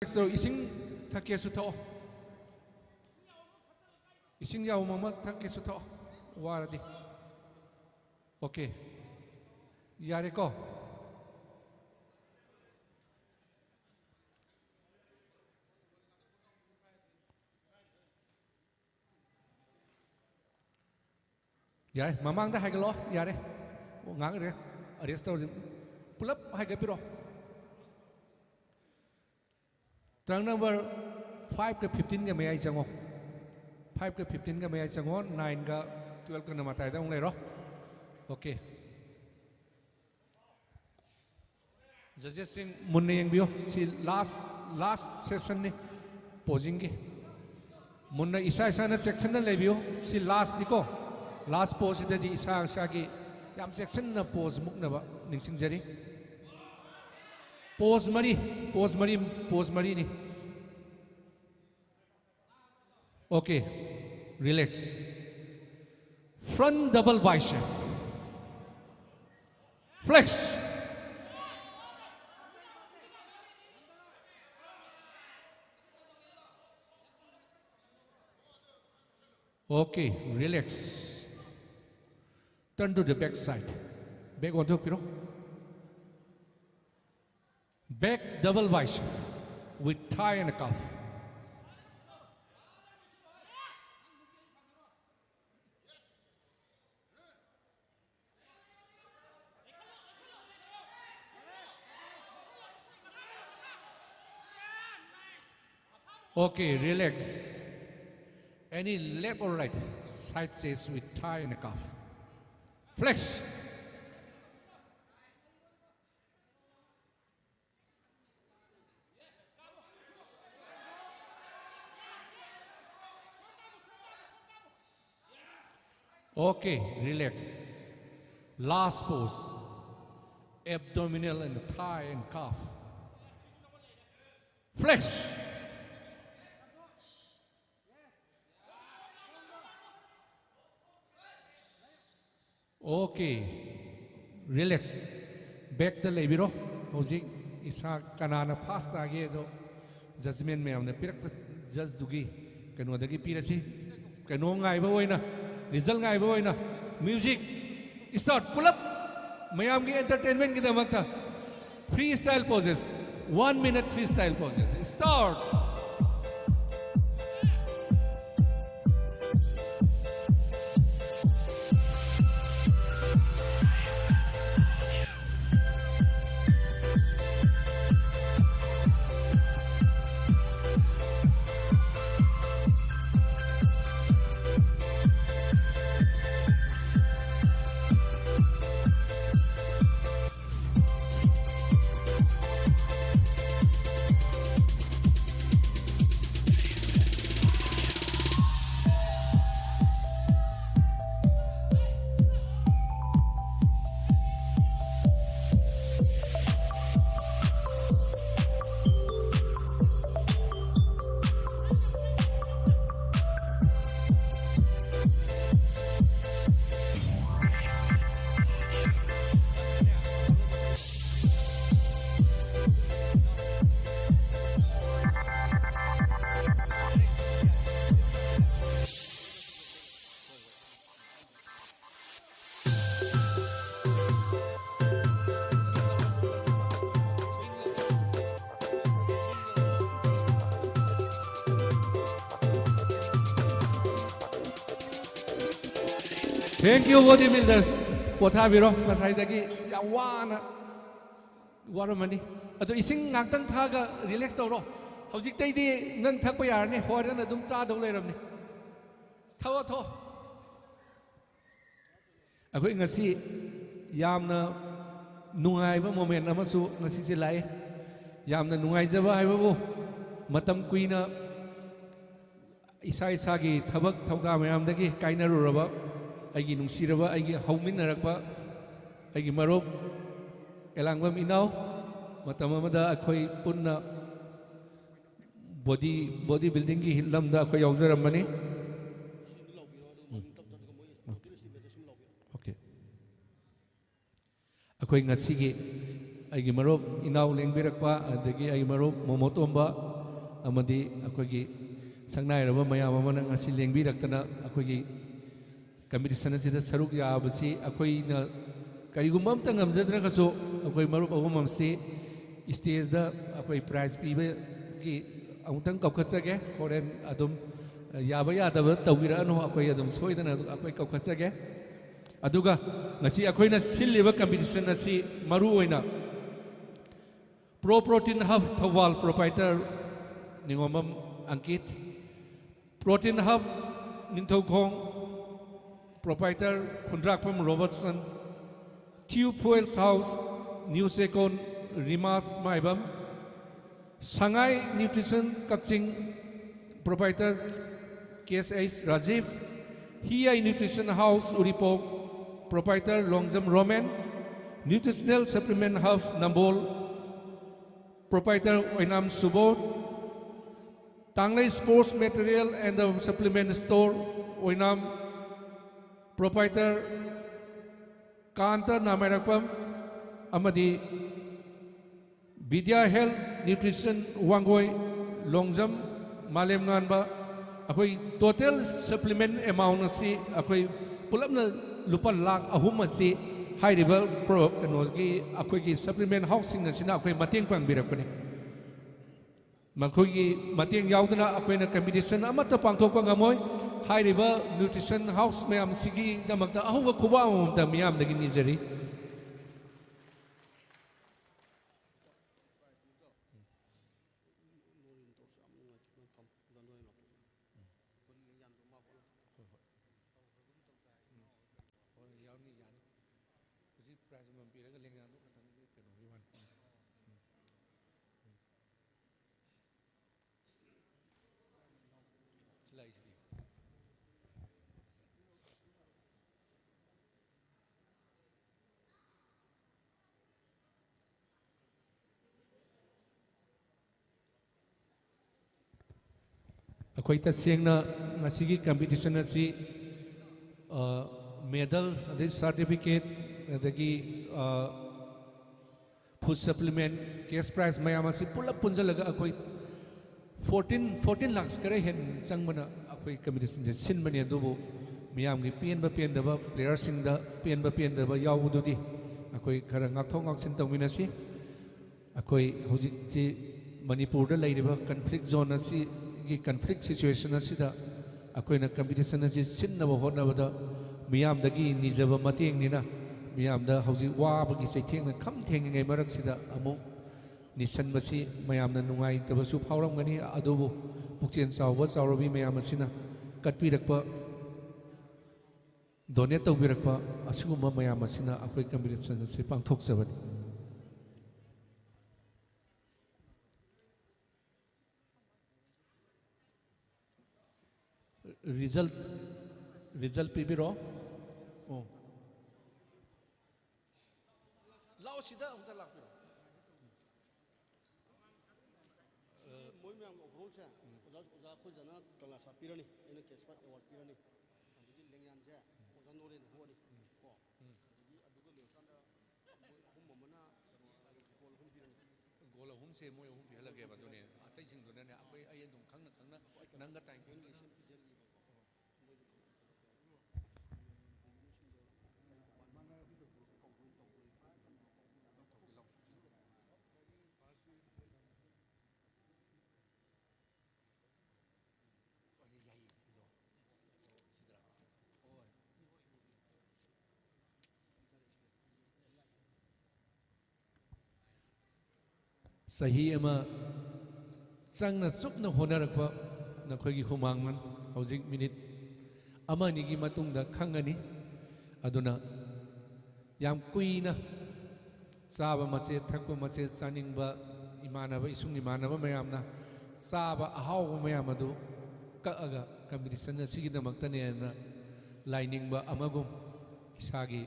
Next to ising thake sutho. Ising yaw mama thake sutho. Waradi. Okay. Yare ko. Yare, mamang da hagalo. Yare. Ngang arrest pull up hagapiro. Trang number 5 ke 15 ke mayai chango 5 ke 15 ke mayai chango 9 ke 12 ke namatai da unglai ro okay judges sing munne yang bio si last session ni posing ge munna isa na section na lebio si last niko last pose da di isa gi yam section na pose muk na ba ningsing jari pose mari ni. Okay, relax. Front double bicep. Flex. Okay, relax. Turn to the back side. Back on top, back double bicep with thigh and calf. Okay, relax. Any left or right, side chest with thigh and calf. Flex. Okay, relax. Last pose. Abdominal and thigh and calf. Flex. Okay, relax. Back the labiro. Howsing isa kanana past age do judgment me amne pirak judge dugi kanu dagi pirasi kanu ngai ba oina result ngai ba oina music start pull up mayam ki entertainment ki damakta freestyle poses 1 minute freestyle poses start. Thank you, bodybuilders. Pothabiro, masaydagi yawana waramani. Ado ising ngangtang thaga relax tawro. Hojik taydi nang thakpa yarne horan adum cha daw leiramni. Thawa tho. Akoi ngasi yamna nungaiba moment amasu ngasi se lai. Yamna nungaijaba haibabu matam kuina isa gi thabak thawda mayamdagi kainaruraba aigi nungsiraba aigi hauminarakpa aigi marop elangwam inaw matam amada akhoi punna bodybuilding gi lamda akhoi yawjaramani. Okay, akhoi ngasigi aigi marop inaw lengbirakpa adagi aigi marop momotomba amadi akogi sangnai raba mayam amana ngasi lengbi raktana akogi competition asida saruk yabasi akoina karigumam tangam zadra kaso akoi marup ahumam se stage da akoi prize piba ki amutang kaukhatsage horen adum yaba yadaba tawira no akoi adum soidana akoi kaukhatsage aduga ngasi akoina silliba competition asi maru oina pro protein hub thawal proprietor ningomam ankit protein hub ningthokong proprietor Kundrakpam Robertson, Tube Fuels House, New Second, Rimas Maibam, Shanghai Nutrition Kakching, proprietor KSH Rajiv, Hiai Nutrition House Uripok, proprietor Longzam Roman, Nutritional Supplement Hub Nambol, proprietor Oinam Subod, Tanglai Sports Material and the Supplement Store, Oinam, proprietor Kanta Namarakpam Amadi Vidya Health Nutrition Wangoi Longzam Malem Nganba Akoi total supplement amount asi akoi pulapna lupa lakh ahum asi high level pro kanogi akoi ki supplement housing asina akoi mateng pangbirakpani makhoi mateng yaudana akoi na competition amata pangthokpa ngamoi high level nutrition house mayam sigi damakta ahuwa khuba amta miyam dagi nizari akoi ta sengna ngasigi competition asi medal ade certificate adagi food supplement cash prize mayam asi pulap punjalaga akoi 14 lakhs kare hen changmana akoi competition je sinmani adubu miyam gi pendaba player singda pendaba yawududi akoi khara ngakthong ngaksin tawminasi akoi hojik ki manipur da lairiba conflict zone asi conflict situation asida akoina competition asi sinnaba hotnabada miyamdagi nijaba mateng nina miyamda hauji wabagi saithengna kham thengingai maraksida amu nisan basi mayamna nungai tabasu phauramgani adubu pukchen chawba chawrabi mayam asina katpirakpa donate tawbirakpa asugumba mayam asina akoi competition asi pangthokjabani result pibiro oh lao sida umta lakpiro moi myam overall cha oja khojana tala sa pirani ena kespat award pirani adigi lengyan ja oja nore no honi ko adigi adugo lesanda hum mamana gol hum pirani gol hum se moi hum pihalage badune atai sing dunane akai ai dum khangna nanga time sahi ama changna chupna honarakpa nakhoi humangman hojik minute amani gi matungda khangani aduna yam kuina chaba mache thakpa mache chaningba imanaba isung imanaba mayamna chaba ahawba mayam adu kaaga competition asigidamakta na lainingba amagum isagi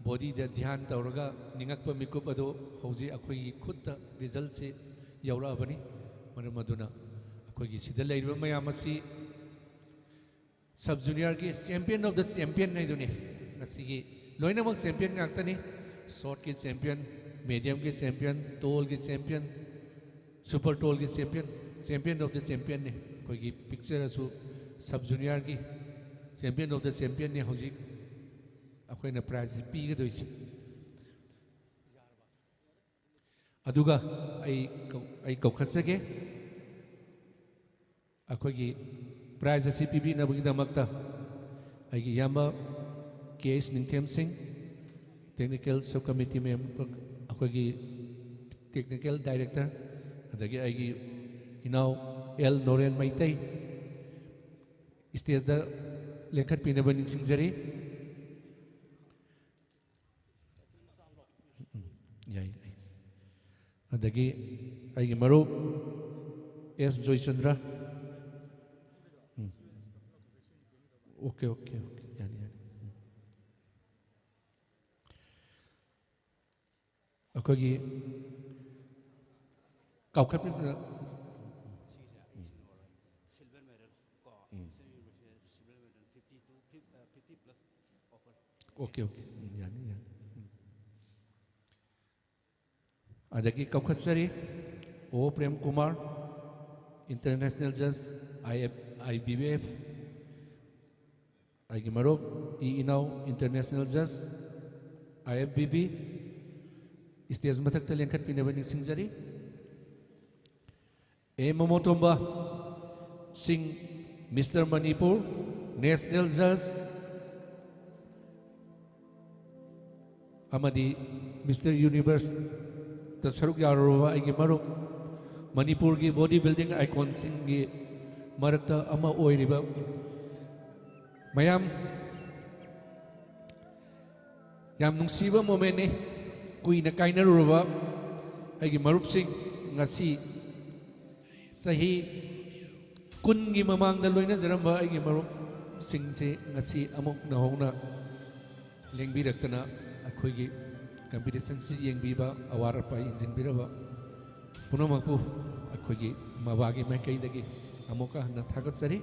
body da dhyan tawraga ningakpa mikup ado hauji akhoi khutta result se yaura bani maramaduna akhoi gi sida leiriba mayam asi sub junior ki champion of the champion nei duni ngasigi loinamak champion ngaktani short ki champion medium ki champion tall ki champion super tall ki champion champion of the ꯆꯦꯝꯄꯤꯌꯟꯅꯤ ꯑꯩꯈꯣꯏꯒꯤ ꯄꯤꯛꯆꯔꯁꯨ ꯁꯕ ꯖꯨꯅꯤꯌꯔꯒꯤ champion of the ꯆꯦꯝꯄꯤꯌꯟꯅꯤ ꯍꯧꯖꯤꯛ ꯑꯩꯈꯣꯏꯅ ꯄ꯭ꯔꯥꯏꯖꯁꯤ ꯄꯤꯒꯗꯣꯏꯁꯤ ꯑꯗꯨꯒ ꯑꯩ ꯀꯧꯈꯠꯆꯒꯦ ꯑꯩꯈꯣꯏꯒꯤ prize ꯑꯁꯤ ꯄꯤꯕꯤꯅꯕꯒꯤꯗꯃꯛꯇ ꯑꯩꯒꯤ ꯏꯌꯥꯝꯕ ꯀꯦ ꯑꯦꯁ ꯅꯤꯡꯊꯦꯝ ꯁꯤꯡ ꯇꯦꯛꯅꯤꯀꯦꯜ ꯁꯕ ꯀꯃꯤꯇꯤ ꯃꯦꯝꯕꯔ ꯑꯩꯈꯣꯏꯒꯤ ꯇꯦꯛꯅꯤꯀꯦꯜ ꯗꯥꯏꯔꯦꯛꯇꯔ ꯑꯗꯒꯤ ꯑꯩꯒꯤ ꯏꯅꯥꯎ ꯑꯦꯜ ꯅꯣꯔꯦꯟ ꯃꯩꯇꯩ ꯁ꯭ꯇꯦꯖꯗ ꯂꯦꯡꯈꯠꯄꯤꯅꯕ ꯅꯤꯡꯁꯤꯡꯖꯔꯤ ꯌꯥꯏ ꯑꯗꯒꯤ ꯑꯩꯒꯤ ꯃꯔꯨꯞ S Joichandra okay okay okay ꯌꯥꯅꯤ ꯌꯥꯅꯤ ꯑꯩꯈꯣꯏꯒꯤ ꯀꯥꯎꯈꯠꯄꯤꯕ ꯑꯣꯀꯦ ꯑꯣꯀꯦ ꯌꯥꯅꯤ ꯌꯥꯅꯤ ꯑꯗꯒꯤ ꯀꯧꯈꯠꯆꯔꯤ ꯑꯣ ꯄ꯭ꯔꯦꯝ ꯀꯨꯃꯥꯔ ꯏꯟꯇꯔꯅꯦꯁꯅꯦꯜ ꯖꯁ IBBF ꯑꯩꯒꯤ ꯃꯔꯨꯞ ꯏꯅꯥꯎ ꯏꯟꯇꯔꯅꯦꯁꯅꯦꯜ ꯖꯁ IFBB ꯁ꯭ꯇꯦꯖ ꯃꯊꯛꯇ ꯂꯦꯡꯈꯠꯄꯤꯅꯕ ꯅꯤꯡꯁꯤꯡꯖꯔꯤ ꯃꯃꯣꯇꯣꯝꯕ ꯁꯤꯡ ꯃꯤꯁꯇꯔ ꯃꯅꯤꯄꯨꯔ ꯅꯦꯁꯅꯦꯜ ꯖꯁ ꯑꯃꯗꯤ ꯃꯤꯁꯇꯔ ꯌꯨꯅꯤꯚꯔꯁꯇ ꯁꯔꯨꯛ ꯌꯥꯔꯨꯔꯕ ꯑꯩꯒꯤ ꯃꯔꯨꯞ ꯃꯅꯤꯄꯨꯔꯒꯤ ꯕꯣꯗꯤ ꯕꯤꯜꯗꯤꯡ ꯑꯥꯏꯀꯣꯟꯁꯤꯡꯒꯤ ꯃꯔꯛꯇ ꯑꯃ ꯑꯣꯏꯔꯤꯕ ꯃꯌꯥꯝ ꯌꯥꯝ ꯅꯨꯡꯁꯤꯕ ꯃꯣꯃꯦꯟꯅꯤ ꯀꯨꯏꯅ ꯀꯥꯏꯅꯔꯨꯔꯕ ꯑꯩꯒꯤ ꯃꯔꯨꯞꯁꯤꯡ ꯉꯁꯤ ꯆꯍꯤ 10ꯒꯤ ꯃꯃꯥꯡꯗ ꯂꯣꯏꯅꯖꯔꯝꯕ ꯑꯩꯒꯤ ꯃꯔꯨꯞꯁꯤꯡꯁꯦ ꯉꯁꯤ ꯑꯃꯨꯛ ꯅꯧꯍꯧꯅ ꯂꯦꯡꯕꯤꯔꯛꯇꯅ ꯑꯩꯈꯣꯏꯒꯤ ꯀꯝꯄꯤꯇꯤꯁꯟꯁꯤ ꯌꯦꯡꯕꯤꯕ ꯑꯋꯥꯠ ꯑꯄꯥ ꯌꯦꯡꯁꯤꯟꯕꯤꯔꯕ ꯄꯨꯝꯅꯃꯛꯄꯨ ꯑꯩꯈꯣꯏꯒꯤ ꯃꯕꯥꯒꯤ ꯃꯥꯏꯀꯩꯗꯒꯤ ꯑꯃꯨꯛꯀ ꯍꯟꯅ ꯊꯥꯒꯠꯆꯔꯤ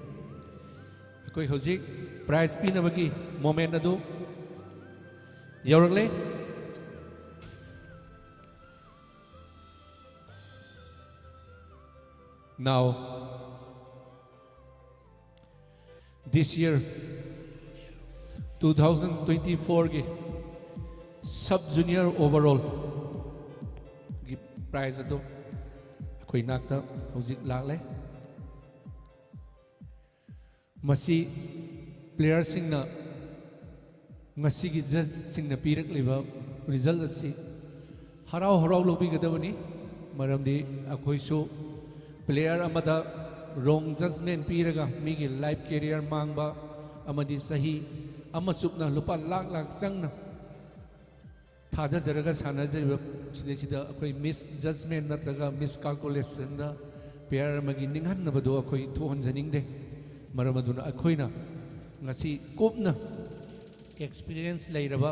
ꯑꯩꯈꯣꯏ ꯍꯧꯖꯤꯛ ꯄ꯭ꯔꯥꯏꯖ ꯄꯤꯅꯕꯒꯤ ꯃꯣꯃꯦꯟ ꯑꯗꯨ ꯌꯧꯔꯛꯂꯦ Now, this year, 2024 sub-junior overall prize ado akhoi nakta hojik laklai masi player singna ngasi gi judge singna pirak liba result asi harau harau lobi gadabani maramdi akhoi su player amada wrong judgment piraga migi life career mangba amadi sahi amasupna lupa lak lak changna thaja jaraga sanajariba sida akhoi misjudgment natraga miscalculation da player amagi ninghannabado akhoi thohanjaningde maramaduna akhoina ngasi kopna experience leiraba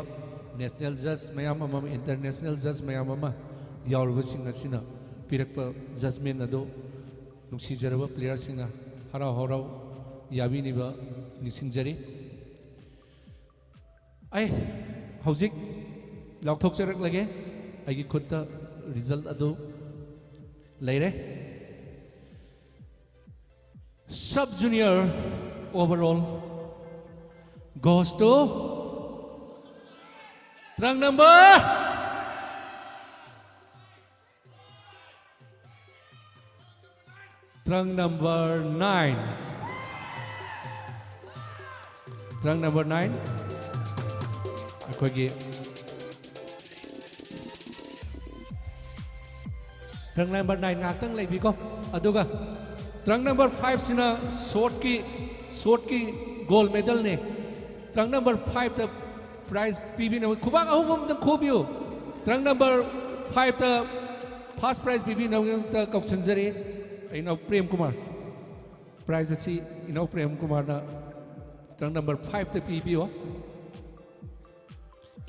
national judge mayam ama international judge mayam ama yaurubasing asina pirakpa judgment ado nungsijaraba player singna harau harau yabiniba nisingjari ai hojik laukthokjarak lage aigi khutta result ado leire sub junior overall goes to trunk number trunk number 9 trunk number 9 akogi trunk number 9 ngaktang laibi ko aduga trunk number 5 sina short ki gold medal ne trunk number 5 the prize pb na khubak ahum the khobio trunk number 5 the first prize pb na ta kauksanjari inau prem kumar prize asi inau prem kumar na trunk number 5 the pb o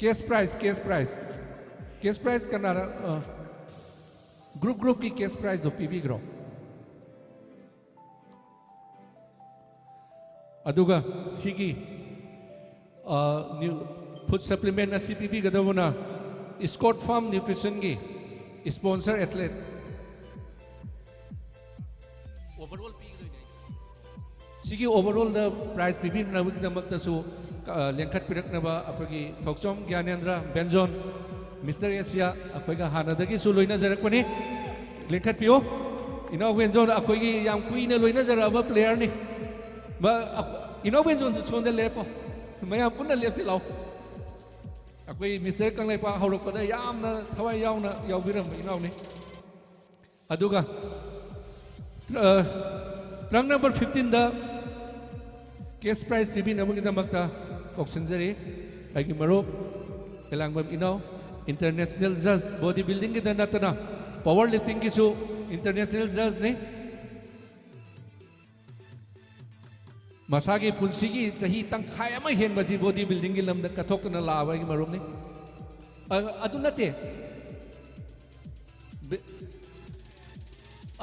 case prize kanara group ki case prize do pb gro aduga sigi new food supplement na cpp gadavuna Scott Farm Nutrition gi sponsor athlete overall sigi overall the prize pipin na wik namak ta su lengkhat pirak na ba akogi thoksom gyanendra benjon Mr. Asia akoiga hana dagi su loina jarak pani lengkhat pio ino benjon akogi yam kuina loina jara ba player ni ba ino benjon su sonda lepo mayam punna lep si law akoi Mr. Kangleipak haurok pada yamna thawai yauna yaubiram ino ni aduga Rang number 15 da case prize pibin among ina magta koksenjari agi marup elangbam ino international judge bodybuilding ki danatana powerlifting ki su international judge ne masagi punsigi chahi tangkhai ama hen basi bodybuilding ki lamda kathok na lawa agi marup ne adu nate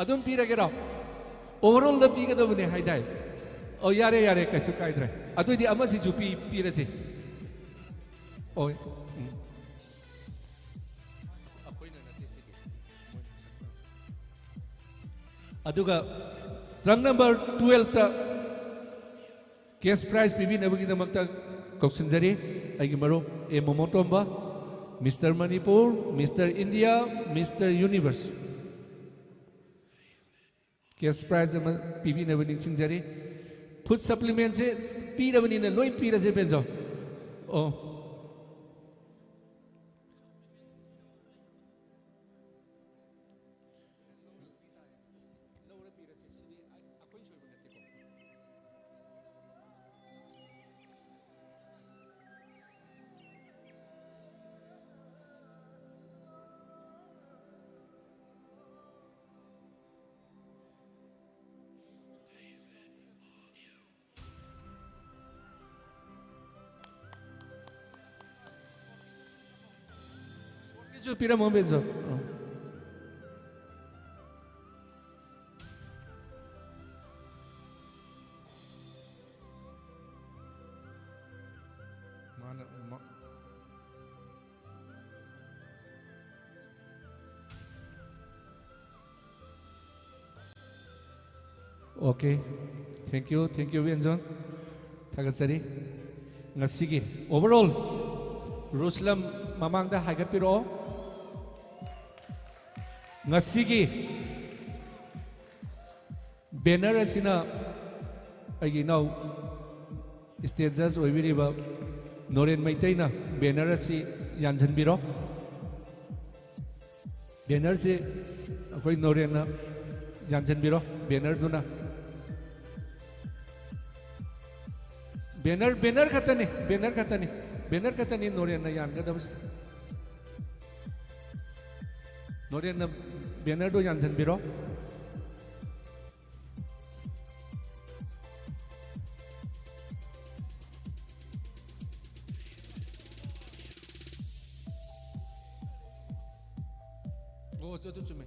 adum piragera overall the piga da bune haidai oh yare yare kasu kaidre atu di ama si jupi pirase oh aduga rang number 12 ta case prize pibi nabagi namakta koksenjari agi marup e momotomba Mr. Manipur Mr. India Mr. Universe case prize PB na winning sinjari food supplements se pi da winning na loi pi ra se benjo oh Ju pira mo benzo okay thank you benzo thagasari ngasigi overall Ruslam mamangda hagapiro ngasigi banner asina agi now stages oibiriba noren maitaina banner asi yanjanbiro banner se akoi noren na yanjanbiro banner duna banner katani noren na yanga dabs noren na banner do yanjanbiro oh jodo chume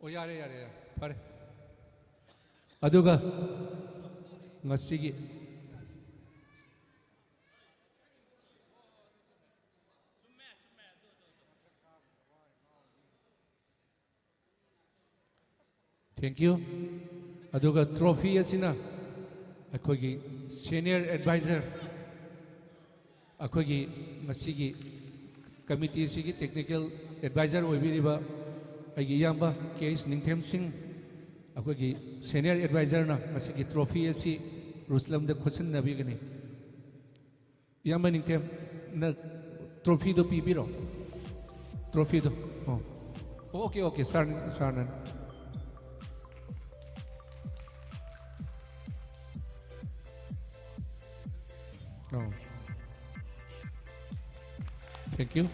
oh yare pare aduga ngasigi thank you aduga trophy asina akogi senior advisor akogi ngasigi committee sigi technical advisor oibiriba agi yamba case ningthem singh akogi senior advisor na ngasigi trophy asi ruslam da khosin nabi gani yamba ningthem na trophy do pibiro trophy do oh okay sarnan oh thank you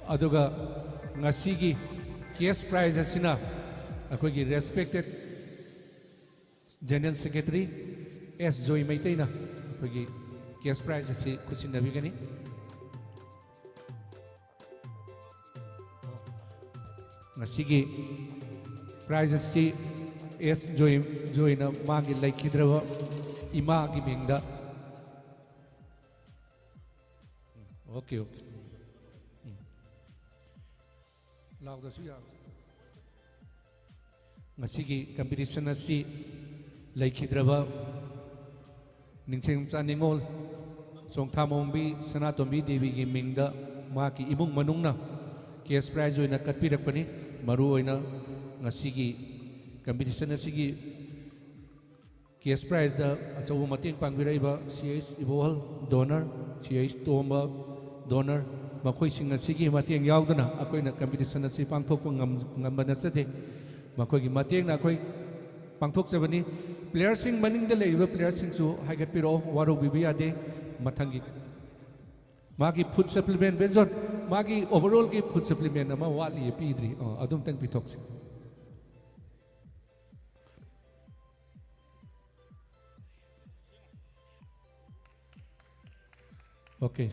aduga ngasigi case prize asina akogi respected general secretary S Joy Maitaina akogi case prize asi kuchin nabigani ngasigi prize asi S Joy na magi laikidrawa ima gi mingda okay okay लाउदसु या ngasi competition asi laikhidraba ningsem chaningol songtham ONGBI sanatombi devi gi mingda ma ki imung manungna cash prize oina katpirakpani maru oina ngasi gi competition asi gi cash prize da achaw mating pangbiraiba cs ibohal donor cs tomba donor makhoi sing asi gi mating yaudana akoina competition asi pangthokpa ngambana sate makhoi gi mating na koi pangthok chabani player sing maning da leiba player sing su haigat piro waro bibi ade mathangi magi food supplement benjon magi overall gi food supplement ama wali pidri adum tang pithok se okay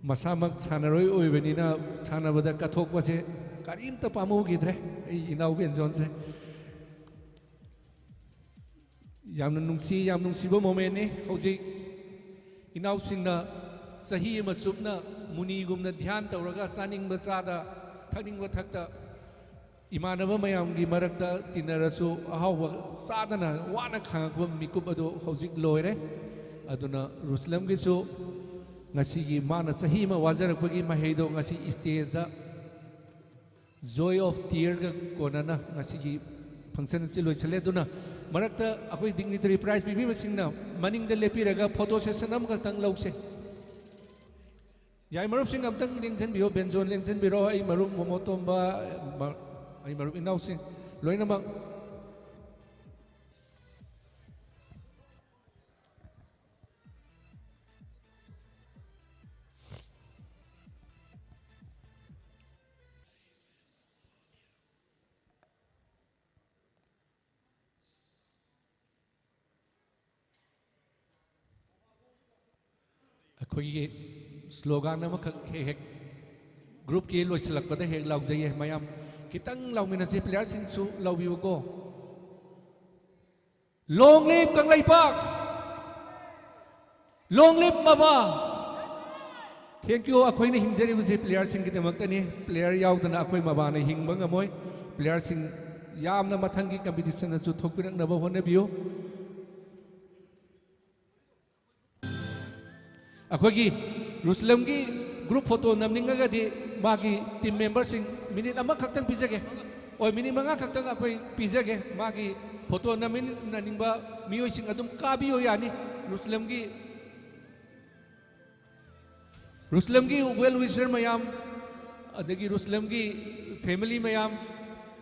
masamak sanaroi oibenina sanabada kathok base karim ta pamu gidre ei inau benjon se yamna nungsiba moment ne hojik inau singna sahi ama chupna muni gumna dhyan tawraga saning basada thakning ba thakta imanaba mayam gi marakta tinarasu ahawa sadana wana khangakba mikup adu hojik loire aduna ruslam gi su ngasi gi mana sahi ma wajarakpagi maheido ngasi stage da joy of tear ga konana ngasi gi function si loisale duna marakta akoi dignitary prize bibi masingna maning da lepiraga photo session am ka tang lause yai marup sing am tang lengchen bio benjon lengchen biro ai marup momotomba ai marup inau sing loina ma अखोई slogan हेक group की लोइसलकपद हेक लाउजये मयाम कितंग लाउमिनसे player सिंसु लाउबिबको long live Kangleipak long live माबा थैंक यू अखोई हिंजरीबसे प्लेयर सिंग की दमक्तनी प्लेयर याउदना अखोई माबा ने हिंगबा ngमोय प्लेयर सिंग यामना मथंगी कंपटीशन छु थोकपिरकनबा होनेबियो अखोगी रुसलम की ग्रुप फोटो नमनिंगदी मागी टीम मेंबर सिंग मिनिट अमा खक्तंग पिजगे और मिनिट मंगा खक्तंग अखोई पिजगे मागी फोटो नमिननिंगबा मियोय सिंग अदुम काबियो यानी रुसलम की वेल विशर मयाम अदगी रुसलम की फैमिली मयाम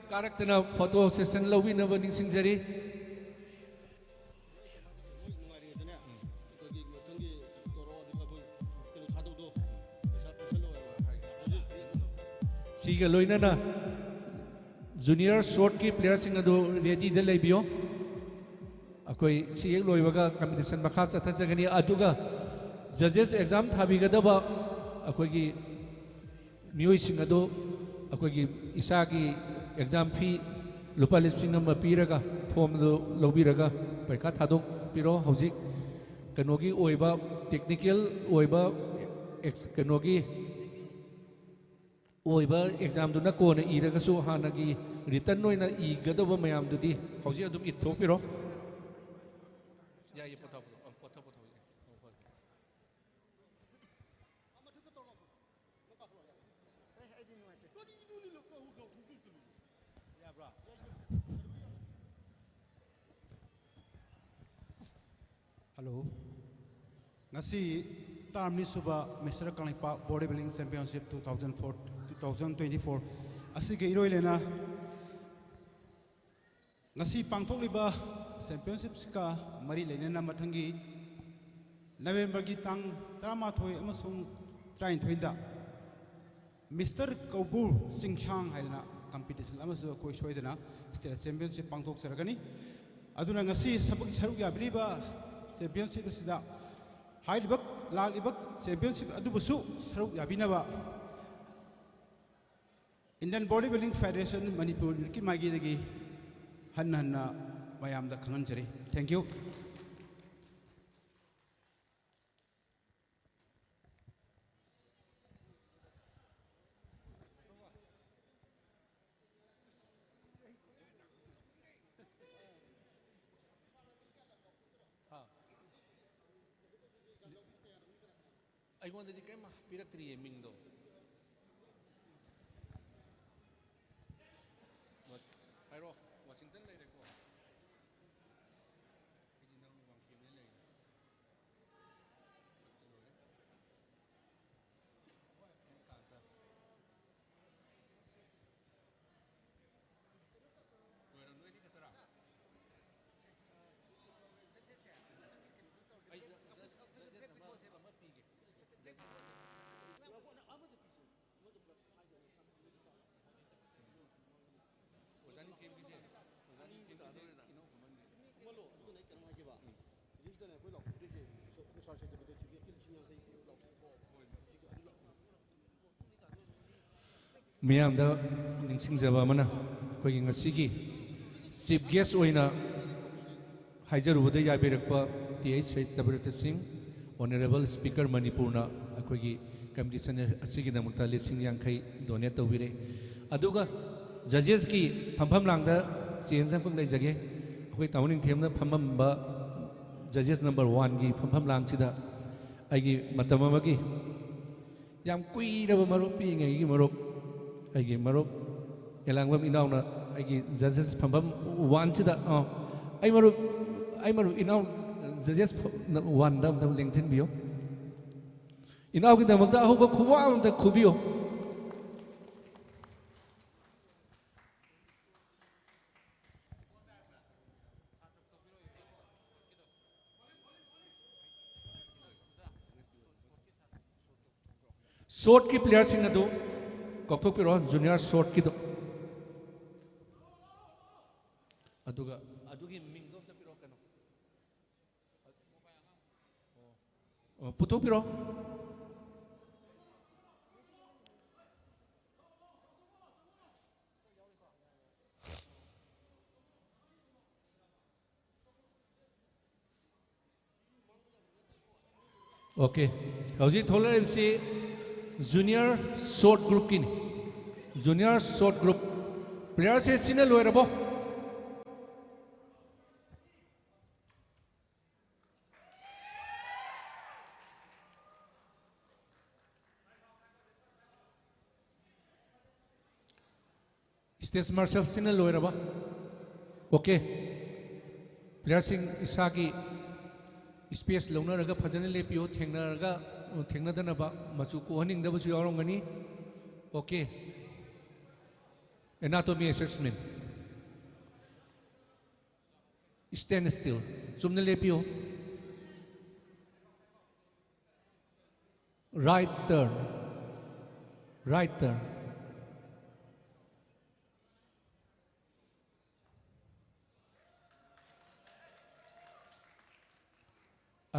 कारक्तना फोटो सेशन लौबिनब निंगसिंगजरी सिगा लोइनना जूनियर शॉर्ट की प्लेयर सिंग अदो रेडी दे लेबियो अकोई सिग लोइबगा कंपटीशन मखा चथजगनी अदुगा जजेस एग्जाम थाबिगदबा अकोगी मियोय सिंग अदो अकोगी इसागी एग्जाम फी लुपा लिसिंग अमा पीरगा फॉर्म दो लोबिरगा पैका थादोक पिरो हौजिक कनोगी ओइबा टेक्निकल ओइबा कनोगी ओइबा एग्जाम दुना कोन इरगसु हानगी रिटर्न ओइना इगदब मयाम दुदी हौजि अदुम इथोपिरो या ये पथा hello ngasi Tarmni Suba Mr. Kangleipak Bodybuilding Championship 2024 asige iroilena ngasi pangthokliba championship ska mari leinena mathangi November gi tang 13 amasung 23 da Mr. KUBER Singchang haidana competition amasu koi soidana state championship pangthok saragani aduna ngasi sabak saruk yabriba championship sida haidibak lagibak championship adubusu saruk yabinaba Indian Bodybuilding Federation Manipur ki magi dagi hanna mayam da khanganjari thank you ꯑꯩꯉꯣꯟꯗꯗꯤ ꯀꯩꯝ ꯄꯤꯔꯛꯇ꯭ꯔꯤꯌꯦ ꯃꯤꯡꯗꯣ ꯍꯥꯏꯔꯣ Washington ꯂꯩꯔꯦꯀꯣ ꯑꯩꯗꯤ ꯅꯪ ꯋꯥꯡꯈꯦꯝꯗ ꯂꯩꯔꯦ ꯂꯣꯏꯔꯦ ꯅꯣꯏꯗꯤ ꯈꯛꯇꯔꯥ ꯑꯩ ꯑꯃ ꯄꯤꯒꯦ ꯑꯣꯖꯥꯅꯤ ꯊꯦꯝꯒꯤꯁꯦ ꯑꯣꯖꯥꯅꯤ ꯊꯦꯝꯒꯤꯁꯦ ꯏꯅꯧ ꯈꯨꯃꯟꯒꯤ ꯈꯨꯃꯜꯂꯣ ꯑꯗꯨꯅ ꯑꯩ ꯀꯩꯅꯣ ꯍꯥꯏꯒꯦꯕ ꯔꯤꯖꯤꯁꯇꯔꯅꯦ ꯑꯩꯈꯣꯏ ꯂꯥꯎꯊꯣꯛꯇꯣꯏꯁꯦ ꯁꯥꯔ ꯁꯥꯔꯇꯤꯐꯤꯀꯦꯠꯁꯤꯒꯤ 50,000 ꯂꯥꯎꯊꯣꯛꯑꯣ ꯃꯤꯌꯥꯝꯗ ꯅꯤꯡꯁꯤꯡꯖꯕ ꯑꯃꯅ ꯑꯩꯈꯣꯏꯒꯤ ꯉꯁꯤꯒꯤ ꯆꯤꯞ ꯒꯦꯁ ꯑꯣꯏꯅ ꯍꯥꯏꯖꯔꯨꯕꯗ ꯌꯥꯕꯤꯔꯛꯄ TH ꯁꯤꯡ ꯑꯣꯅꯔꯦꯕꯜ ꯁ꯭ꯄꯤꯀꯔ ꯃꯅꯤꯄꯨꯔꯅ ꯑꯩꯈꯣꯏꯒꯤ ꯀꯝꯄꯤꯇꯤꯁꯟ ꯑꯁꯤꯒꯤꯗꯃꯛꯇ 50,000 ꯗꯣꯅꯦꯠ ꯇꯧꯕꯤꯔꯦ ꯑꯗꯨꯒ ꯖꯖꯦꯁꯀꯤ ꯐꯝꯐꯝ ꯂꯥꯡꯗ ꯆꯦꯟꯖ ꯑꯃꯈꯛ ꯂꯩꯖꯒꯦ ꯑꯩꯈꯣꯏ ꯇꯥꯃꯣ ꯅꯤꯡꯊꯦꯝꯅ ꯐꯝꯃꯝꯕ ꯖꯖꯦꯁ ꯅꯝꯕꯔ 1ꯒꯤ ꯐꯝꯐꯝ ꯂꯥꯡꯁꯤꯗ ꯑꯩꯒꯤ ꯃꯇꯝ ꯑꯃꯒꯤ ꯌꯥꯝ ꯀꯨꯏꯔꯕ ꯃꯔꯨꯞ ꯄꯤꯛꯏꯉꯩꯒꯤ ꯃꯔꯨꯞ ꯑꯩꯒꯤ ꯃꯔꯨꯞ ꯌꯦꯂꯥꯡꯕꯝ ꯏꯅꯥꯎꯅ ꯑꯩꯒꯤ ꯖꯖꯦꯁ ꯐꯝꯐꯝ 1ꯁꯤꯗ ꯑꯩ ꯃꯔꯨꯞ ꯏꯅꯥꯎ ꯖꯖꯦꯁ 1ꯗ ꯑꯝꯇ ꯂꯦꯡꯁꯤꯟꯕꯤꯌꯨ ꯏꯅꯥꯎꯒꯤꯗꯃꯛꯇ ꯑꯍꯧꯕ ꯈꯨꯋꯥ ꯑꯃꯇ ꯈꯨꯕꯤꯌꯨ ꯁꯣꯔꯠꯀꯤ ꯄ꯭ꯂꯦꯌꯔꯁꯤꯡ ꯑꯗꯨ ꯀꯧꯊꯣꯛꯄꯤꯔꯛꯑꯣ ꯖꯨꯅꯤꯌꯔ ꯁꯣꯔꯠꯀꯤꯗꯣ ꯑꯗꯨꯒ ꯑꯗꯨꯒꯤ ꯃꯤꯡꯗꯣ ꯑꯝꯇ ꯄꯤꯔꯛꯑꯣ ꯀꯩꯅꯣ ꯄꯨꯊꯣꯛꯄꯤꯔꯣ ꯑꯣꯀꯦ ꯍꯧꯖꯤꯛ ꯊꯣꯛꯂꯛꯏꯕꯁꯤ ꯖꯨꯅꯤꯌꯔ ꯁꯣꯔꯠ ꯒ꯭ꯔꯨꯞꯀꯤꯅꯤ ꯖꯨꯅꯤꯌꯔ ꯁꯣꯔꯠ ꯒ꯭ꯔꯨꯞ ꯄ꯭ꯂꯦꯌꯔꯁꯦ ꯁꯤꯅ ꯂꯣꯏꯔꯕꯣ ꯁ꯭ꯇꯦꯖ ꯃꯥꯔꯁꯦꯜꯁꯤꯅ ꯂꯣꯏꯔꯕ ꯑꯣꯀꯦ ꯄ꯭ꯂꯦꯌꯔꯁꯤꯡ ꯏꯁꯥꯒꯤ ꯁ꯭ꯄꯦꯁ ꯂꯧꯅꯔꯒ ꯐꯖꯅ ꯂꯦꯞꯄꯤꯌꯨ ꯊꯦꯡꯅꯗꯅꯕ ꯃꯆꯨ ꯀꯣꯛꯍꯟꯅꯤꯡꯗꯕꯁꯨ ꯌꯥꯎꯔꯝꯒꯅꯤ okay anatomy assessment stand still ꯆꯨꯝꯅ ꯂꯦꯞꯄꯤꯌꯨ right turn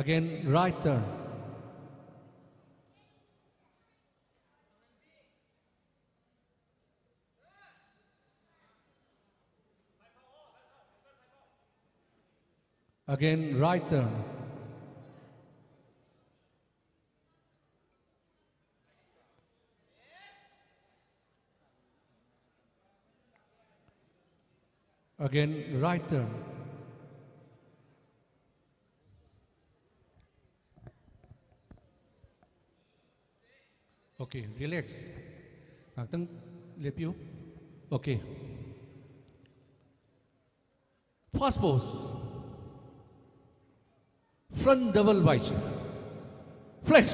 again right turn again right turn again right turn okay relax ngakhtang lepiu okay first pose front double bicep flex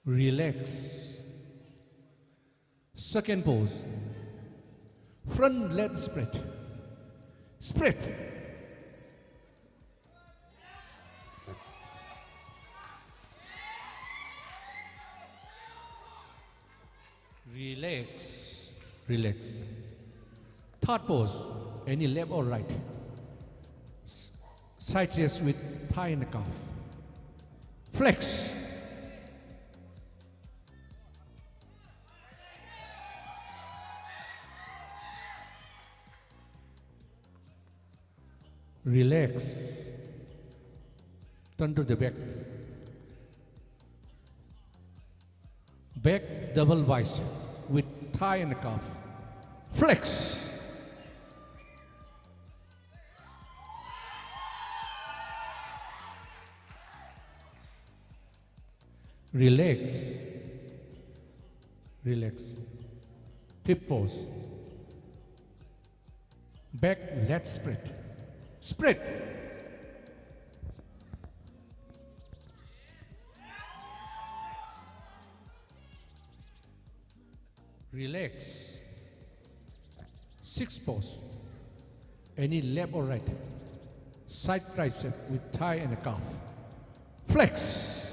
relax second pose front leg spread spread relax third pose any left or right side chest with thigh and calf flex relax turn to the back double bicep with thigh and calf flex Relax. Relax. Fifth pose. Back, let's spread. Spread. Relax. Sixth pose. Any left or right. Side tricep with thigh and a calf. Flex.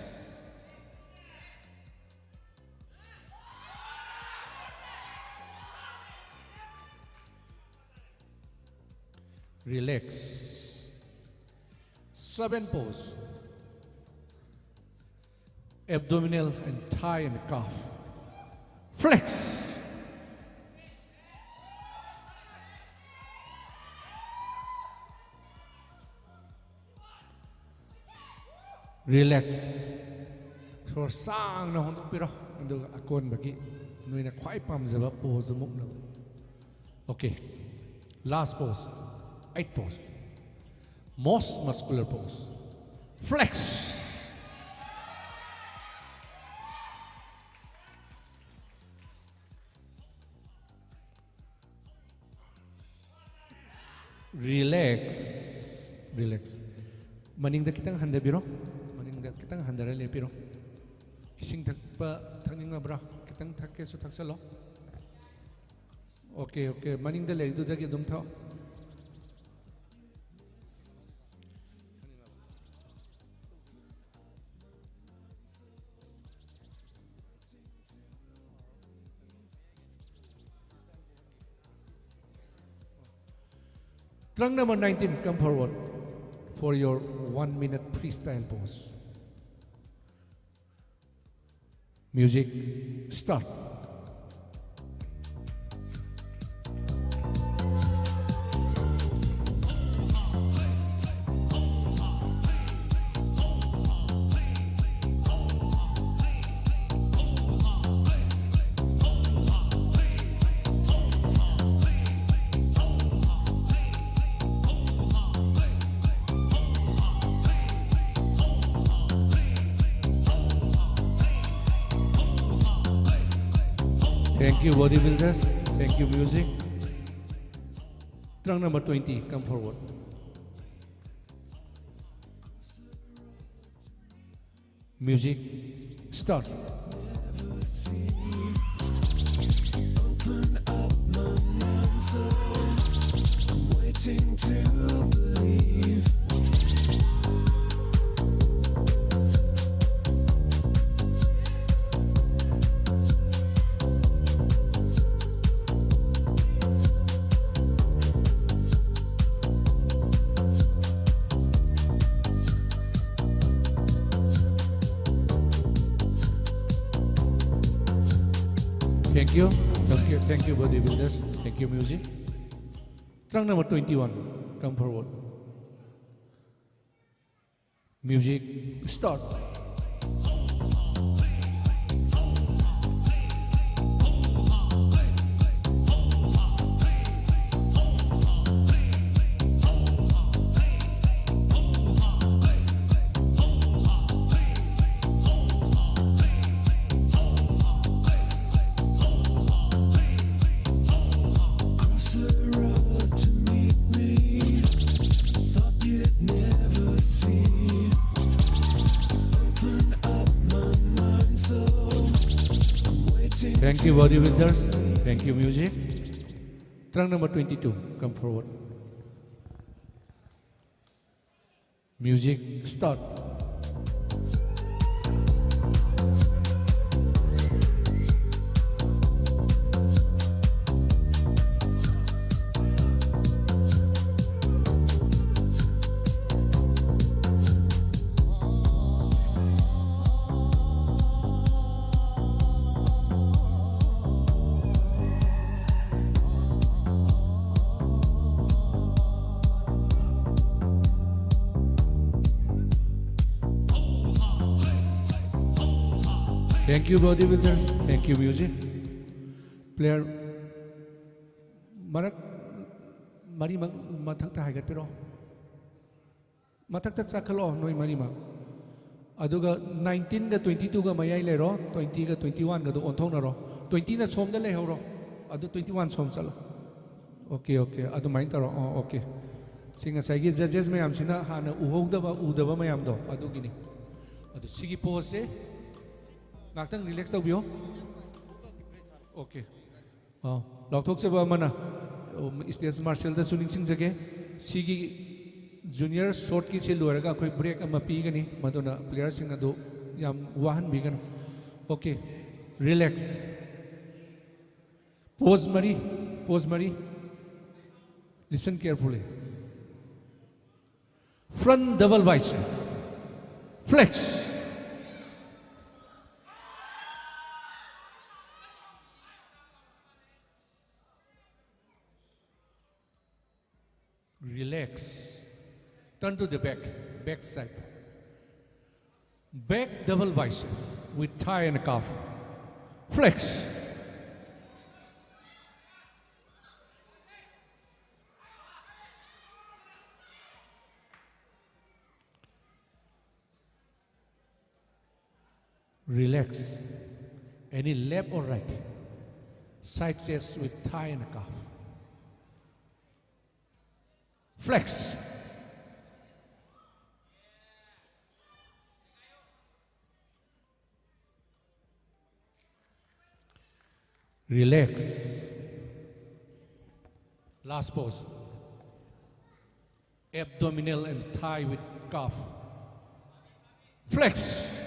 Relax. Seventh pose. Abdominal and thigh and calf. Flex. Relax. For sang na hondo piro. Ando akon bagi. Nui na kwai pamzaba pose muk na. Okay. Last pose. Eighth pose. Most muscular pose. Flex. Relax. Relax. Maning da kitang handa biro. Maning da kitang handa rele biro. Ising takpa tangning nga bra. Kitang takke su taksalo. Okay, okay. Maning da le du da ki dum thao. Trunk number 19, come forward for your 1 minute freestyle pose. Music, start. Thank you, bodybuilders. Thank you, music. Trunk number 20, come forward. Music, start. Open up my mind, so I'm waiting to believe. Thank you. Thank you, bodybuilders. Thank you, music. Trunk number 21, come forward. Music, start. Thank you, bodybuilders. Thank you, music. Trunk number 22, come forward. Music, start. Thank you, bodybuilders. Thank you, music. Player, mari mathak ta haigat pero mathak ta chakalo noi mari ma aduga 19 ga 22 ga mayai lero 20 ga 21 ga do onthonaro 20 na somda le horo adu 21 som chalo okay okay adu main taro okay singa saigi judges mayam sina hana udaba mayam do adu gini adu sigi pose ngakhtang relax tawbiyo okay lauthok chaba mana stage martial da suning sing jage sigi junior short ki se loraga khoi break ama pi gani maduna player sing adu yam wahan bi gana okay relax pose mari listen carefully front double bicep flex relax turn to the back side back double bicep with thigh and calf flex relax any left or right side chest with thigh and calf flex relax last pose abdominal and thigh with calf flex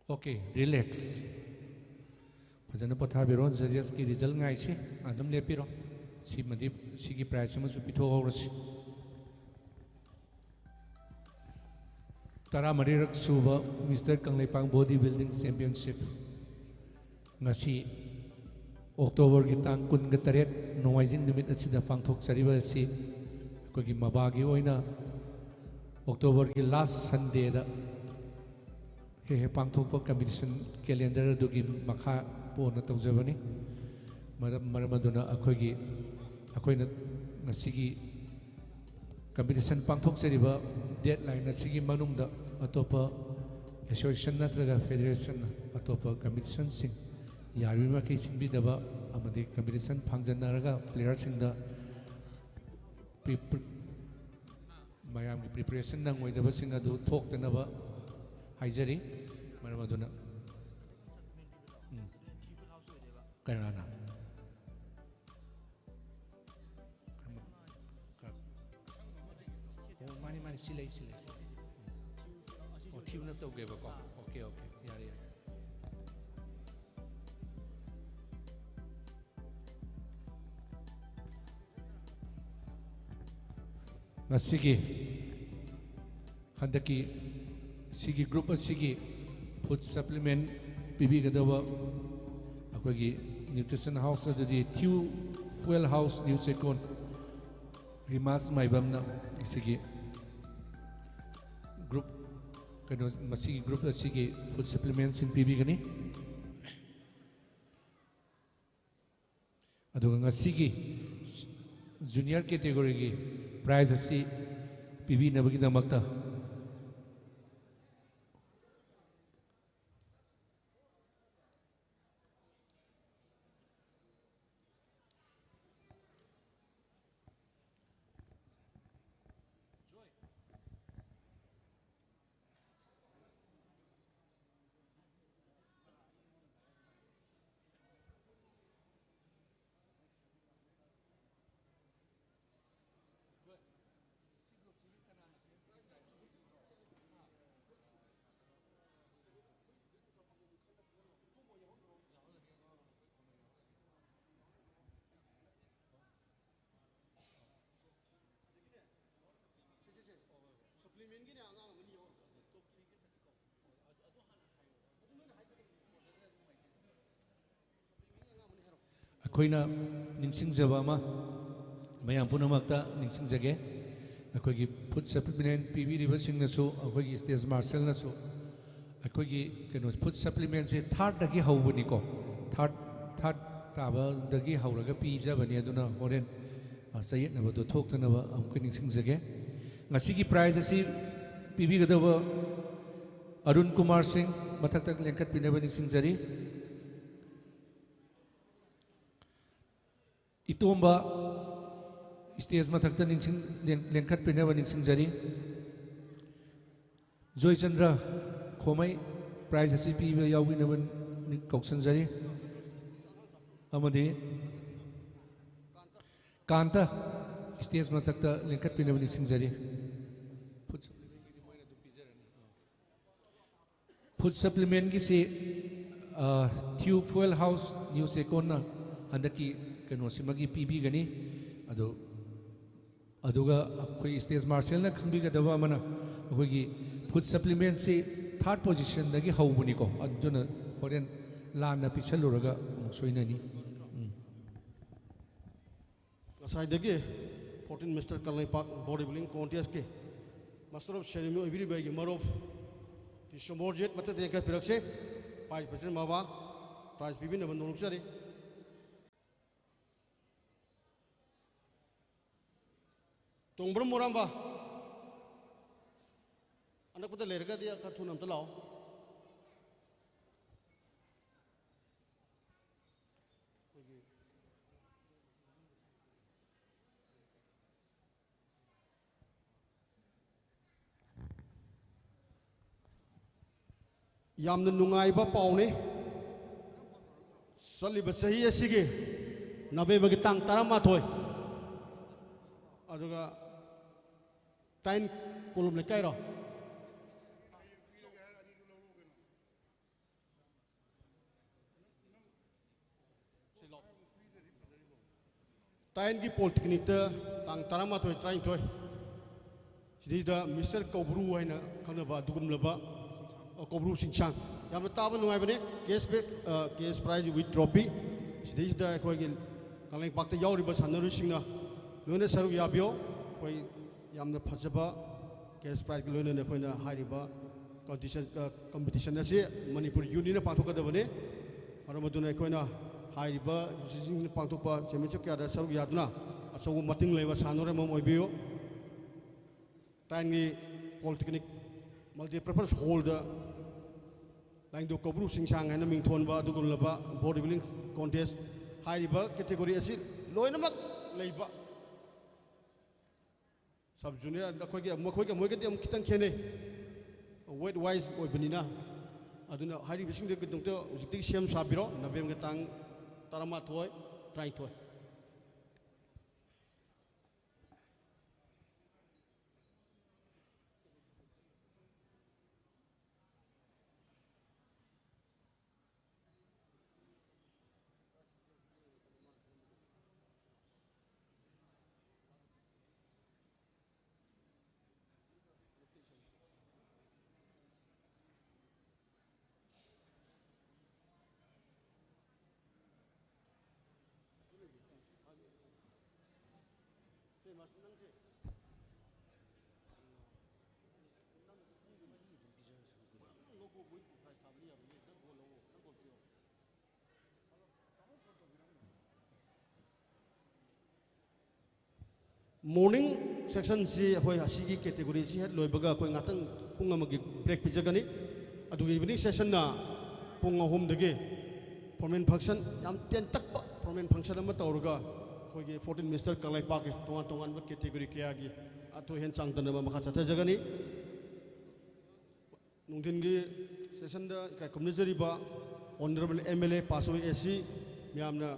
okay relax fajana potha biro judges ki result ngai si adam lepiro si madi si ki prize ma su pitho horasi tara mari rak suba Mr. Kangleipak Bodybuilding Championship ngasi October ki tang kun ga taret nomaijin nimit asida pangthok chariba si ko ki MABBA gi oina October ki last Sunday da he pangthok competition calendar dugi makha pona tawjabani maramaduna akoina ngasigi competition pangthok chariba deadline asigi manungda atopa association natraga federation atopa competition sing yarima ke sinbidaba amade competition phangjanaraga player singda mayam ki preparation nang oidaba sing adu thoktanaba haijari maramaduna karana mani silai thiuna tawgeba ko okay yare ngasigi handaki sigi group asigi food supplement pibi gadaba akogi nutrition house adudi Thiu fuel house new chekon rimas maibamna sigi group kano masigi group asigi food supplements in pibi gani aduga ngasigi junior category gi prize asi pibi nabagi namakta akoina ningsingjaba ama mayam punamakta ningsingjage akogi food supplement pibiriba singnasu akogi stage martial nasu ꯑꯩꯈꯣꯏꯒꯤ ꯀꯩꯅꯣ food ꯁꯄ꯭ꯂꯤꯃꯦꯟꯁꯦ ꯊꯥꯔꯠꯇꯒꯤ ꯍꯧꯕꯅꯤꯀꯣ ꯊꯥꯔꯠ ꯇꯥꯕꯗꯒꯤ ꯍꯧꯔꯒ ꯄꯤꯖꯕꯅꯤ ꯑꯗꯨꯅ ꯍꯣꯔꯦꯟ ꯆꯌꯦꯠꯅꯕꯗꯣ ꯊꯣꯛꯇꯅꯕ ꯑꯃꯨꯛꯀ ꯅꯤꯡꯁꯤꯡꯖꯒꯦ ꯉꯁꯤꯒꯤ prize ꯑꯁꯤ ꯄꯤꯕꯤꯒꯗꯕ ꯑꯔꯨꯟ ꯀꯨꯃꯥꯔ ꯁꯤꯡ ꯃꯊꯛꯇ ꯂꯦꯡꯈꯠꯄꯤꯅꯕ ꯅꯤꯡꯁꯤꯡꯖꯔꯤ ꯏꯇꯣꯝꯕ ꯁ꯭ꯇꯦꯖ ꯃꯊꯛꯇ ꯂꯦꯡꯈꯠꯄꯤꯅꯕ ꯅꯤꯡꯁꯤꯡꯖꯔꯤ ꯖꯣꯏꯆꯟꯗ꯭ꯔ ꯈꯣꯃꯩ ꯄ꯭ꯔꯥꯏꯖ ꯑꯁꯤ ꯄꯤꯕ ꯌꯥꯎꯕꯤꯅꯕ ꯀꯧꯁꯤꯟꯖꯔꯤ ꯑꯃꯗꯤ ꯀꯥꯟꯇ ꯁ꯭ꯇꯦꯖ ꯃꯊꯛꯇ ꯂꯦꯡꯈꯠꯄꯤꯅꯕ ꯅꯤꯡꯁꯤꯡꯖꯔꯤ ꯐꯨꯗ ꯁꯄ꯭ꯂꯤꯃꯦꯟꯒꯤꯁꯤ ꯊ꯭ꯌꯨ ꯐꯨꯋꯦꯜ ꯍꯥꯎꯁ ꯅ꯭ꯌꯨ ꯆꯦꯀꯣꯟꯅ ꯍꯟꯗꯛꯀꯤ ꯀꯩꯅꯣꯁꯤꯃꯒꯤ ꯄꯤꯕꯤꯒꯅꯤ ꯑꯗꯨꯒ ꯑꯩꯈꯣꯏ ꯁ꯭ꯇꯦꯖ ꯃꯥꯔꯁꯦꯜꯅ ꯈꯪꯕꯤꯒꯗꯕ ꯑꯃꯅ ꯑꯩꯈꯣꯏꯒꯤ ꯐꯨꯗ ꯁꯄ꯭ꯂꯤꯃꯦꯟꯁꯤ ꯊꯥꯔꯠ ꯄꯣꯖꯤꯁꯟꯗꯒꯤ ꯍꯧꯕꯅꯤꯀꯣ ꯑꯗꯨꯅ ꯍꯣꯔꯦꯟ ꯂꯥꯟꯅ ꯄꯤꯁꯜꯂꯨꯔꯒ ꯑꯃꯨꯛ ꯁꯣꯏꯅꯅꯤ ꯉꯁꯥꯏꯗꯒꯤ 14 ꯃꯤꯁꯇꯔ ꯀꯪꯂꯩꯄꯥꯛ ꯕꯣꯗꯤ ꯕꯤꯜꯗꯤꯡ ꯀꯣꯟꯇꯦꯁꯀꯤ ꯃꯥꯁꯇꯔ ꯑꯣꯐ ꯁꯦꯔꯦꯃꯣꯅꯤ ꯑꯣꯏꯕꯤꯔꯤꯕ ꯃꯔꯨꯞ ꯇꯤꯁꯣꯃꯣꯔꯖꯦꯠ ꯃꯊꯛꯇ ꯂꯦꯡꯈꯠꯄꯤꯔꯛꯁꯦ ꯚꯥꯏꯁ ꯄ꯭ꯔꯦꯁꯤꯗꯦꯟꯠ ꯃꯥꯕꯥ ꯄ꯭ꯔꯥꯏꯖ ꯄꯤꯕꯤꯅꯕ ꯅꯣꯡꯖꯔꯤ ꯇꯣꯡꯕ꯭ꯔꯝ ꯃꯣꯔꯥꯝꯕ ꯑꯅꯛꯄꯗ ꯂꯩꯔꯒꯗꯤ ꯈꯔ ꯊꯨꯅ ꯑꯝꯇ ꯂꯥꯛꯑꯣ ꯌꯥꯝꯅ ꯅꯨꯡꯉꯥꯏꯕ ꯄꯥꯎꯅꯤ ꯆꯠꯂꯤꯕ ꯆꯍꯤ ꯑꯁꯤꯒꯤ ꯅꯕꯦꯝꯕꯔꯒꯤ ꯇꯥꯡ 18 ꯑꯗꯨꯒ ꯇꯥꯏꯟ ꯀꯣꯂꯨꯝ ꯂꯩꯀꯥꯏꯔꯣ ꯇꯥꯏꯟꯒꯤ ꯄꯣꯂꯤꯇꯦꯛꯅꯤꯛꯇ ꯇꯥꯡ 19 ꯁꯤꯗꯩꯗ ꯃꯤꯁꯇꯔ ꯀꯧꯕ꯭ꯔꯨ ꯍꯥꯏꯅ ꯈꯪꯅꯕ ꯑꯗꯨꯒꯨꯝꯂꯕ ꯀꯧꯕ꯭ꯔꯨ ꯆꯤꯡꯁꯥꯡ ꯌꯥꯝꯅ ꯇꯥꯕ ꯅꯨꯡꯉꯥꯏꯕꯅꯤ ꯀꯦꯁ ꯄ꯭ꯔꯥꯏꯖ ꯋꯤꯠ ꯇ꯭ꯔꯣꯐꯤ ꯁꯤꯗꯩꯁꯤꯗ ꯑꯩꯈꯣꯏꯒꯤ ꯀꯪꯂꯩꯄꯥꯛꯇ ꯌꯥꯎꯔꯤꯕ ꯁꯥꯟꯅꯔꯣꯏꯁꯤꯡꯅ ꯂꯣꯏꯅ ꯁꯔꯨꯛ ꯌꯥꯕꯤꯌꯣ ꯑꯩꯈꯣꯏ ꯌꯥꯝꯅ ꯐꯖꯕ ꯀꯦꯁ ꯄ꯭ꯔꯥꯏꯖꯀ ꯂꯣꯏꯅꯅ ꯑꯩꯈꯣꯏꯅ ꯍꯥꯏꯔꯤꯕ ꯀꯝꯄꯤꯇꯤꯁꯟ ꯑꯁꯤ ꯃꯅꯤꯄꯨꯔ ꯌꯨꯅꯤꯌꯟꯅ ꯄꯥꯡꯊꯣꯛꯀꯗꯕꯅꯤ ꯃꯔꯝ ꯑꯗꯨꯅ ꯑꯩꯈꯣꯏꯅ ꯍꯥꯏꯔꯤꯕ ꯌꯨꯁꯤꯁꯤꯡꯅ ꯄꯥꯡꯊꯣꯛꯄ ꯆꯦꯝꯄꯤꯌꯟꯁꯤꯞ ꯀꯌꯥꯗ ꯁꯔꯨꯛ ꯌꯥꯗꯨꯅ ꯑꯆꯧꯕ ꯃꯇꯤꯡ ꯂꯩꯕ ꯁꯥꯟꯅꯔꯣꯏ ꯑꯃ ꯑꯣꯏꯕꯤꯌꯨ ꯇꯥꯏꯟꯒꯤ ꯄꯣꯂꯤꯇꯦꯛꯅꯤꯛ ꯃꯜꯇꯤꯄꯔꯄꯁ ꯍꯣꯜꯗ ꯂꯥꯏꯡꯗꯣ ꯀꯧꯕ꯭ꯔꯨ ꯆꯤꯡꯁꯥꯡ ꯍꯥꯏꯅ ꯃꯤꯡꯊꯣꯟꯕ ꯑꯗꯨꯒꯨꯝꯂꯕ ꯕꯣꯗꯤ ꯕꯤꯜꯗꯤꯡ ꯀꯣꯟꯇꯦꯁ ꯍꯥꯏꯔꯤꯕ ꯀꯦꯇꯦꯒꯣꯔꯤ ꯑꯁꯤ ꯂꯣꯏꯅꯃꯛ ꯂꯩꯕ ꯁꯕ ꯖꯨꯅꯤꯌꯔ ꯃꯈꯣꯏꯒꯗꯤ ꯑꯃꯨꯛ ꯈꯤꯇꯪ ꯈꯦꯠꯅꯩ ꯋꯦꯠ ꯋꯥꯏꯖ ꯑꯣꯏꯕꯅꯤꯅ ꯑꯗꯨꯅ ꯍꯥꯏꯔꯤꯕꯁꯤꯡꯗꯨꯒꯤꯗꯃꯛꯇ ꯍꯧꯖꯤꯛꯇꯒꯤ ꯁꯦꯝ ꯁꯥꯕꯤꯔꯣ ꯅꯕꯦꯝꯕꯔꯒꯤ ꯇꯥꯡ 19 19 ꯃꯣꯔꯅꯤꯡ ꯁꯦꯛꯁꯟꯁꯤ ꯑꯩꯈꯣꯏ ꯑꯁꯤꯒꯤ ꯀꯦꯇꯦꯒꯣꯔꯤꯁꯤ ꯍꯦꯛ ꯂꯣꯏꯕꯒ ꯑꯩꯈꯣꯏ ꯉꯥꯛꯇꯪ ꯄꯨꯡ ꯑꯃꯒꯤ ꯕ꯭ꯔꯦꯛ ꯄꯤꯖꯒꯅꯤ ꯑꯗꯨꯒ ꯏꯚꯤꯅꯤꯡ ꯁꯦꯁꯟꯅ ꯄꯨꯡ 3 ꯐꯣꯔꯃꯦꯜ ꯐꯪꯁꯟ ꯌꯥꯝ ꯇꯦꯟꯇꯛꯄ ꯐꯣꯔꯃꯦꯜ ꯐꯪꯁꯟ ꯑꯃ ꯇꯧꯔꯒ ꯑꯩꯈꯣꯏꯒꯤ 14 ꯃꯤꯁꯇꯔ ꯀꯪꯂꯩꯄꯥꯛꯀꯤ ꯇꯣꯉꯥꯟ ꯇꯣꯉꯥꯟꯕ ꯀꯦꯇꯦꯒꯣꯔꯤ ꯀꯌꯥꯒꯤ ꯑꯊꯣꯏ ꯑꯍꯦꯟ ꯆꯥꯡꯗꯝꯅꯕ ꯃꯈꯥ ꯆꯠꯊꯖꯒꯅꯤ ꯅꯨꯡꯊꯤꯟꯒꯤ ꯁꯦꯁꯟꯗ ꯏꯀꯥꯏ ꯈꯨꯝꯅꯖꯔꯤꯕ ꯑꯣꯅꯔꯦꯕꯜ MLA ꯄꯥꯠꯁꯣꯏ SC ꯃꯌꯥꯝꯅ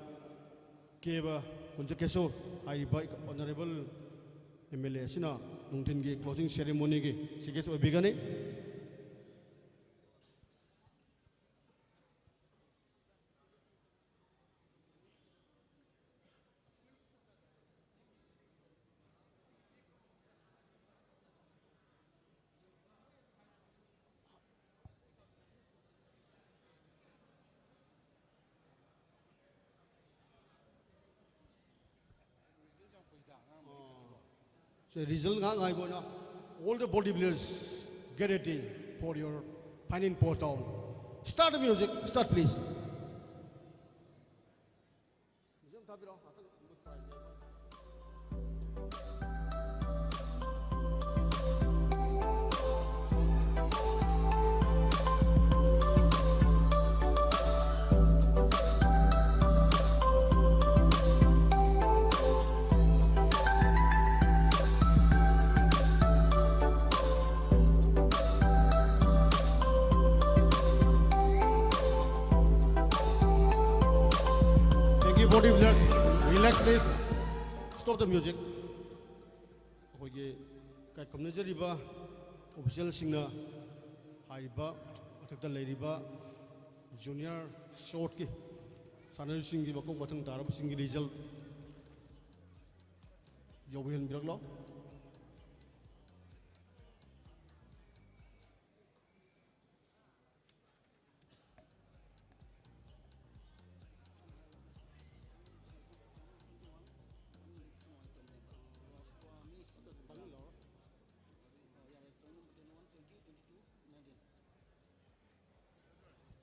KEBA ꯀꯨꯟꯖꯀꯦꯁꯣꯔ ꯍꯥꯏꯔꯤꯕ ꯑꯣꯅꯔꯦꯕꯜ MLA ꯑꯁꯤꯅ ꯅꯨꯡꯊꯤꯟꯒꯤ closing ꯁꯦꯔꯦꯃꯣꯅꯤꯒꯤ ꯁꯤꯒꯦꯁ ꯑꯣꯏꯕꯤꯒꯅꯤ So result all the bodybuilders get ready for your Finding pose down. Start the music. Start, please. Bodybuilders, relax please. Stop the music. Kai community official singer haiba athakta leiriba junior short ki sanar singi bakok bathang tarab singi result yobhen biraklo.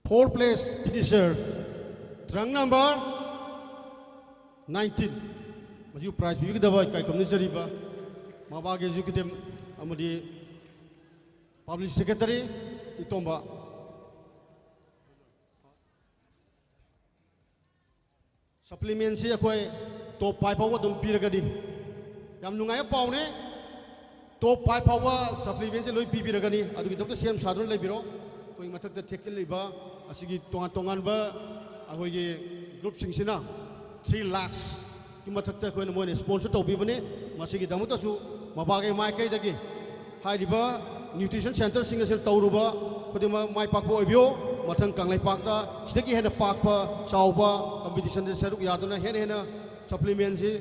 Fourth place finisher, rank number 19. Maju prize bigi dawa kai community ba, MABBA executive amadi public secretary itomba. Supplement si akoi top 5 power dum piragadi. Yam nungai pau ne top 5 power supplement si loi piragani. Adu kita siam sadron lagi biro. Koi matak ta tekel liba. Asigi tongan ba akhoi group singsina 3 lakhs ki mathakta koi mo ne sponsor to bi bane masigi damuta su MABBA ge mai kai dagi haiba nutrition center singasel tawruba kodima mai pakbo obio mathang Kangleipak ta sidagi hena pakpa chawba competition de seruk yaduna hena supplement ji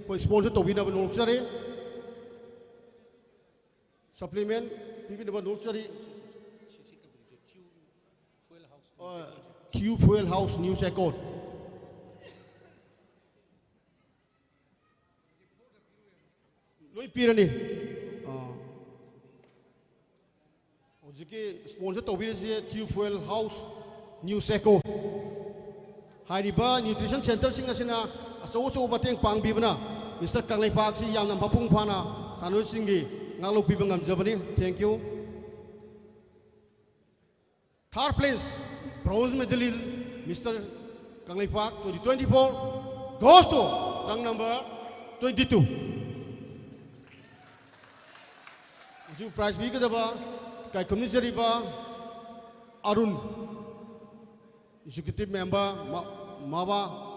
koi sponsor to bi na no sare supplement bi na no sare Tube Fuel House News Record. Loi pirani. Ojiki sponsor to bi se Tube Fuel House News Record. Hariba Nutrition Center singa sina aso bateng pang bi bana. Mr. Kangleipak si yang nam phapung phana sanoi singi ngalo pi bangam jabani. Thank you. Third place, bronze medalist, Mr. Kangleipak 2024, goes to rank number 22. Aju prize bhi kadaba, kai community ba, Arun, executive member, MABBA.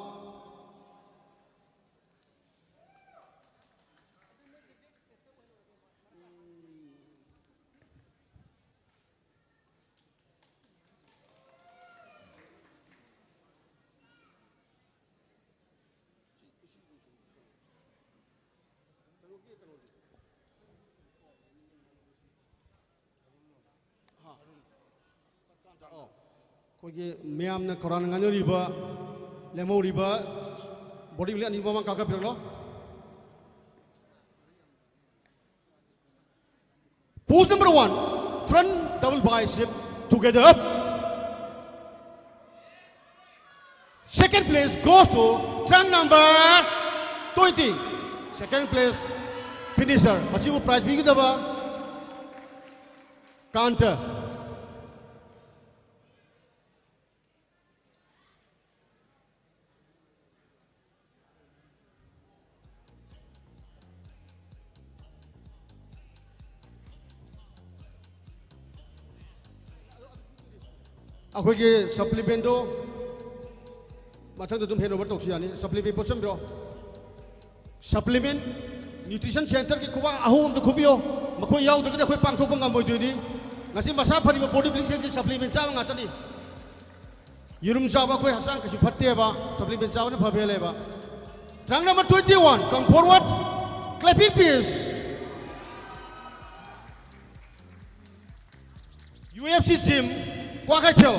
Kogi meyam na koran ngano riba lemo riba bodybuilding ani mama kakak pirlo pose number 1 front double bicep together up. Second place goes to rank number 20. Second place finisher masibu prize bigi daba counter. Aku ke supplement do, macam tu hand over toksi ani supplement posem bro. Supplement nutrition center ke kuba ahu untuk kubio, makoi yau tu kita koi pangku pangam boy tu ni. Nasi masa hari bodybuilding center supplement cawa ngata ni. Yurum cawa koi hasang kesu phatte ba, supplement cawa ni phabele ba. Rank number 21, come forward, clapping please. UFC gym. Wakachel,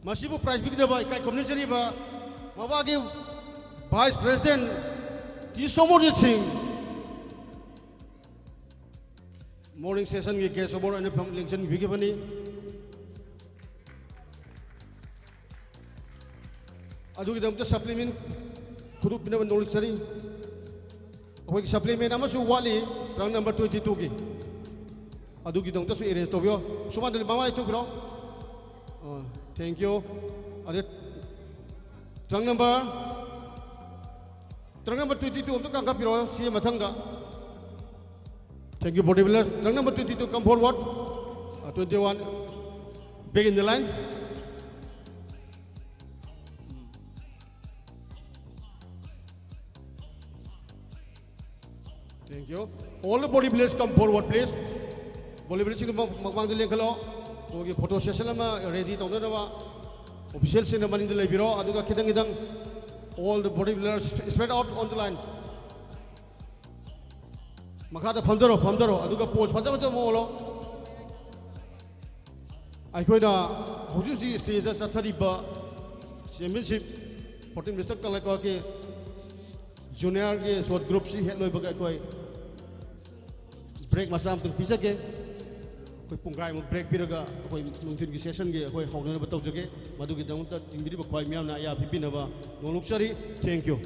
masibu prize big deba kai community ba, MABBA ke Vice President Tisomorjit Singh, morning session ki guest award ane pham election bhi ke bani adu ki damta supplement khudu bina knowledge sari hoi supplement amasu wali rang number 22 ki adu ki damta su arrange to bio suma dal mama itu bro thank you ade rang number 22 untuk angka piro si mathanga thank you bodybuilders rang number 22 come forward 21 begin the line thank you all the bodybuilders come forward please bodybuilders sing magmang dile khalo ogi photo session ama ready tawna ba official ceremony de lebiro aduga khidang idang all the bodybuilders spread out on the line makada phamdaro aduga pose faja mo lo ai koida hoju ji stage sa thari ba championship 14 Mr. Kangleipak ke junior ke short group si het loi ba koi break masam tung pisa ke koi pungkai mo break piraga koi nungtin ki session ke koi hauna ba tau jage madu ki dang ta tingbi ba khoi miam na ya pipina ba noluk sari thank you